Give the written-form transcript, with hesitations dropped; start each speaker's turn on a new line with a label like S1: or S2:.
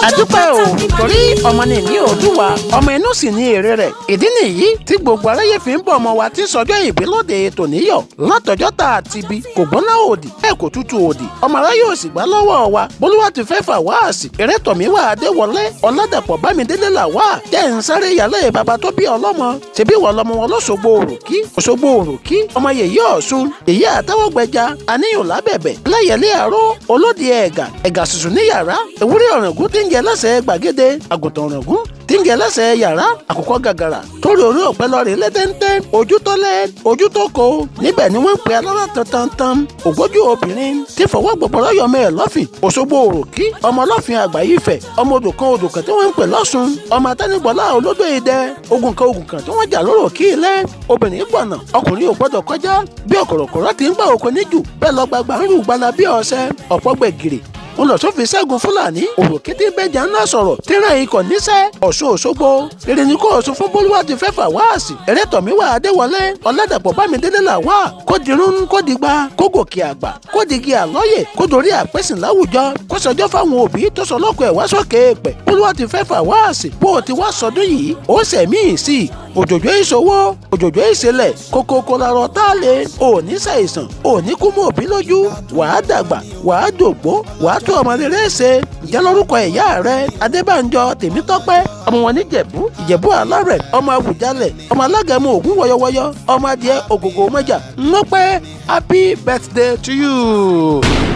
S1: àdúpẹ́ o torí ọmọ ní ní Oòduà ọmọ inú sì ní èrè rẹ̀ ìdí nìyí tí gbogbo aráyé fi ń bọ̀ ọmọ wa tí sọjọ́ ìbí lóde ètò níyọ̀ látọjọ́ tá a ti bí kò gbóná òdì bẹ́ẹ̀ kò tútù òdì ọmọ aráyé ò sì gbà lọ́wọ́ wa bólúwa ti fẹ́ fà wáàsì Ìrètọ́míwá Adéwọlé Ọládàpọ̀ Bámidélé làwà jẹ́ ń sáré yàlẹ́ bàbá tó bí ọlọ́mọ ṣebí wọ́n lọ́mọ wọn lọ́sọ̀gbò òròkí ọmọ yèyí Ọ̀ṣun èyí àtàwọ̀gbẹ̀já àníyàn lábẹ̀bẹ̀ láyẹ̀lé àró olódì ẹ̀gà ṣùṣù ní yàrá ewúrẹ́ ọ̀ràngún tí ń jẹ lẹ́sẹ̀ gbàgede àgùntàn ọ̀ràngún tí ń jẹ lẹ́sẹ̀ yàrá àkùkọ gàgàrà torí orí ọ̀pẹ lọ́ọ̀rì lẹ́tẹ́ńtẹ́ ojú tọ́lẹ̀ ojú tó ko níbẹ̀ ni wọ́n ń pe alára tantan ògbójú obìnrin tí fọwọ́ gbọ̀gbọ̀rọ̀ yọmọ ẹ̀ lọ́fìn Òṣogbo òròkí ọmọ ọlọ́fin àgbáyé Ifẹ̀ ọmọ odò kan tí wọ́n ń pè lọ́sùn ọmọ atẹ́nigbọ́lá olódò idẹ ogun kan tí wọ́n jà lóró kí ilẹ̀ obìnrin gbọ̀nà ọkùnrin ò gbọ́dọ̀ kọjá bí ọ̀kọ̀rọ̀kọ̀rọ̀ ti ń gbà òkò níjù bẹ́ẹ̀ lọ gbàgbà ń rú gbala bí ọ̀sẹ̀ ọ̀pọ̀ gbẹ̀gìrì wọn lọ sófin ṣẹ́gun Fúlàní òròkè tí bẹ́jà ńlá sọ̀rọ̀ tíran ikọ̀ níṣẹ́ Ọ̀ṣun Òṣogbo èrè ní kó Ọ̀ṣun fún bólúwa ti fẹ́ fà wáàsì Ìrètọ́míwá Adéwọlé Ọládàpọ̀ Bámidélé làwà kó dirun kó digba kó gòkè àgbà kó digi àlọ́yè kó dorí àpẹ́sìn láwùjọ kó sọjọ́ fáwọn òbí tó sọ lọ́kọ̀ ẹ̀ wá sókè pẹ̀ bólúwa ti fẹ́ fà wáàsì bó o ti wá sọdún yìí ó sẹ̀mí sí òjòjò ìṣòwò òjòjò ìṣẹ̀lẹ̀ kókókó larọ tá a lè òní ṣàìsàn òní kú mọ́ òbí lójú wàá dàgbà wàá dògbó wàá tó ọmọ rere ṣe ǹjẹ́ lórúkọ ìyá rẹ Adébánjọ Tèmítọ́pẹ́ ọmọ wọn ní Ìjẹ̀bú Alárẹ̀ ọmọ Àwùjalẹ̀ ọmọ Alágẹmọ Ògún wọyọwọyọ ọmọ adìẹ ògògò mẹ́jà ńlọpẹ́ happy birthday to you.